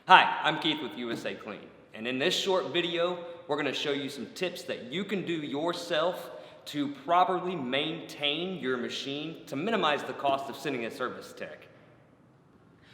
Hi, I'm Keith with USACLEAN, and in this short video, we're going to show you some tips that you can do yourself to properly maintain your machine to minimize the cost of sending a service tech.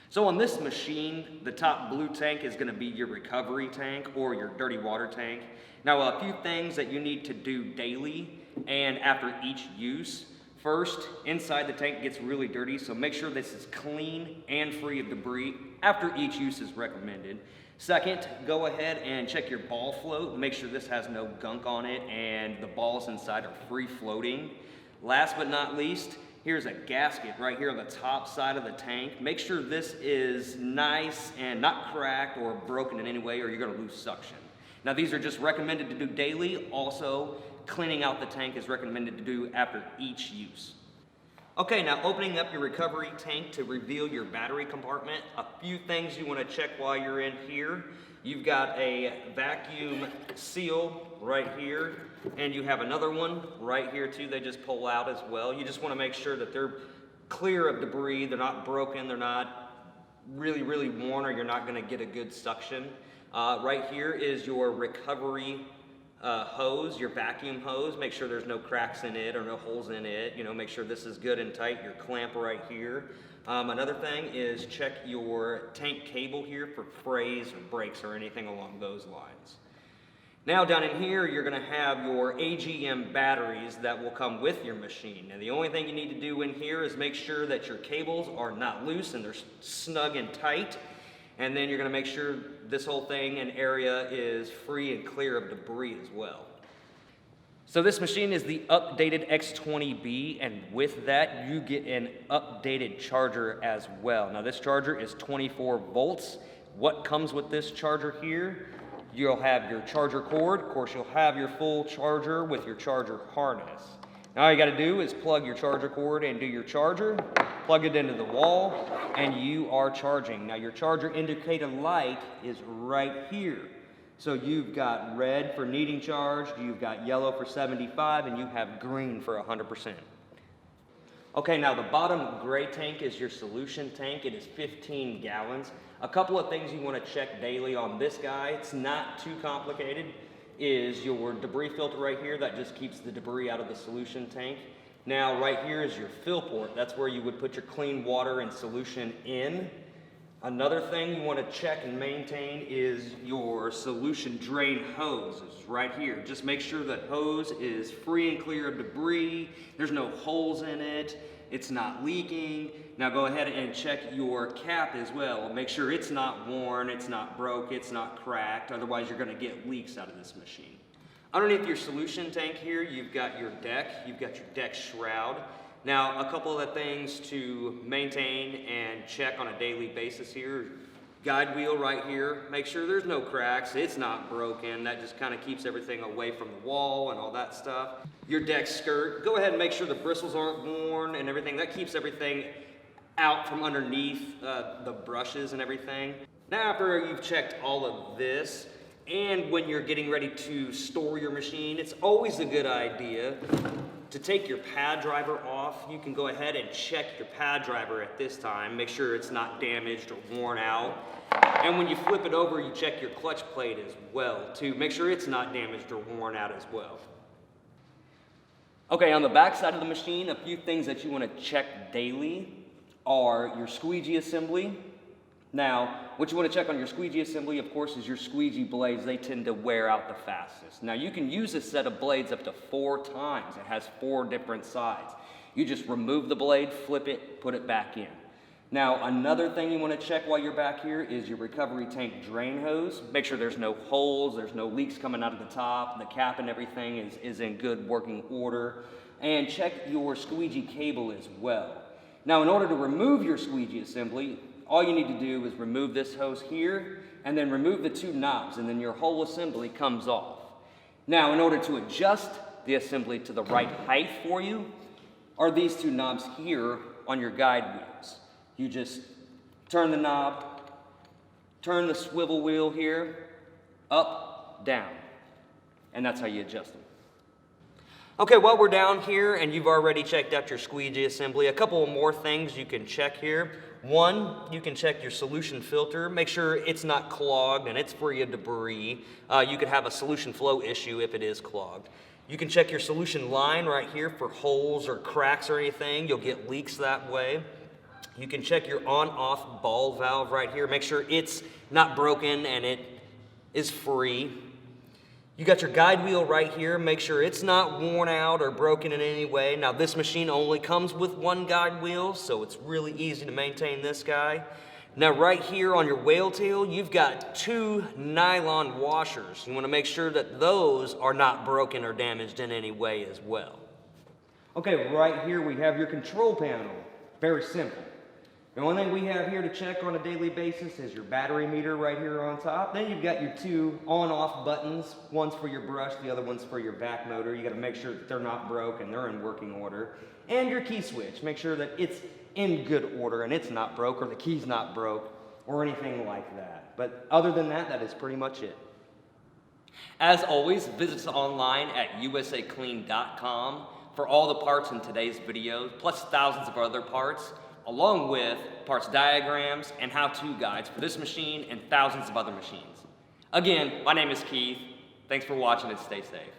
So on this machine, the top blue tank is going to be your recovery tank or your dirty water tank. Now, a few things that you need to do daily and after each use. First, inside the tank gets really dirty, so make sure this is clean and free of debris after each use is recommended. Second, go ahead and check your ball float. Make sure this has no gunk on it and the balls inside are free floating. Last but not least, here's a gasket right here on the top side of the tank. Make sure this is nice and not cracked or broken in any way or you're going to lose suction. Now, these are just recommended to do daily. Also, cleaning out the tank is recommended to do after each use. Okay, now opening up your recovery tank to reveal your battery compartment. A few things you want to check while you're in here. You've got a vacuum seal right here, and you have another one right here too. They just pull out as well. You just want to make sure that they're clear of debris. They're not broken. They're not really worn, or you're not going to get a good suction. Right here is your recovery hose, your vacuum hose. Make sure there's no cracks in it or no holes in it. You know, make sure this is good and tight. Your clamp right here. Another thing is check your tank cable here for frays or breaks or anything along those lines. Now down in here, you're going to have your AGM batteries that will come with your machine. And the only thing you need to do in here is make sure that your cables are not loose and they're snug and tight. And then you're going to make sure this whole thing and area is free and clear of debris as well. So this machine is the updated x20B, and with that you get an updated charger as well. Now this charger is 24 volts. What comes with this charger here? You'll have your charger cord. Of course, you'll have your full charger with your charger harness. Now all you got to do is plug your charger cord into your charger, plug it into the wall, and you are charging. Now your charger indicator light is right here. So you've got red for needing charged, you've got yellow for 75, and you have green for 100%. Okay, now the bottom gray tank is your solution tank. It is 15 gallons. A couple of things you want to check daily on this guy. It's not too complicated. Is your debris filter right here that just keeps the debris out of the solution tank. Now right here is your fill port. That's where you would put your clean water and solution in. Another thing you want to check and maintain is your solution drain hose. It's right here. Just make sure that hose is free and clear of debris. There's no holes in it. It's not leaking. Now go ahead and check your cap as well. Make sure it's not worn, it's not broke, it's not cracked. Otherwise you're going to get leaks out of this machine. Underneath your solution tank here, you've got your deck. You've got your deck shroud. Now a couple of the things to maintain and check on a daily basis here. Guide wheel right here. Make sure there's no cracks. It's not broken. That just kind of keeps everything away from the wall and all that stuff. Your deck skirt. Go ahead and make sure the bristles aren't worn and everything. That keeps everything out from underneath the brushes and everything. Now after you've checked all of this, and when you're getting ready to store your machine, it's always a good idea to take your pad driver off. You can go ahead and check your pad driver at this time. Make sure it's not damaged or worn out. And when you flip it over, you check your clutch plate as well to make sure it's not damaged or worn out as well. Okay, on the back side of the machine, a few things that you want to check daily are your squeegee assembly. Now, what you want to check on your squeegee assembly, of course, is your squeegee blades. They tend to wear out the fastest. Now, you can use this set of blades up to 4 times. It has 4 different sides. You just remove the blade, flip it, put it back in. Now, another thing you want to check while you're back here is your recovery tank drain hose. Make sure there's no holes, there's no leaks coming out of the top, the cap and everything is in good working order. And check your squeegee cable as well. Now, in order to remove your squeegee assembly, all you need to do is remove this hose here and then remove the 2 knobs, and then your whole assembly comes off. Now, in order to adjust the assembly to the right height for you are these 2 knobs here on your guide wheels. You just turn the knob, turn the swivel wheel here, up, down, and that's how you adjust them. Okay, while we're down here and you've already checked out your squeegee assembly, a couple more things you can check here. One, you can check your solution filter, make sure it's not clogged and it's free of debris. You could have a solution flow issue if it is clogged. You can check your solution line right here for holes or cracks or anything. You'll get leaks that way. You can check your on-off ball valve right here. Make sure it's not broken and it is free. You got your guide wheel right here. Make sure it's not worn out or broken in any way. Now this machine only comes with one guide wheel, so it's really easy to maintain this guy. Now right here on your whale tail, you've got 2 nylon washers. You want to make sure that those are not broken or damaged in any way as well. Okay, right here we have your control panel. Very simple. The only thing we have here to check on a daily basis is your battery meter right here on top. Then you've got your 2 on-off buttons. One's for your brush, the other one's for your vac motor. You got to make sure that they're not broke and they're in working order. And your key switch. Make sure that it's in good order and it's not broke or the key's not broke or anything like that. But other than that, that is pretty much it. As always, visit us online at USACLEAN.com for all the parts in today's video, plus thousands of other parts, along with parts diagrams and how-to guides for this machine and thousands of other machines. Again, my name is Keith. Thanks for watching and stay safe.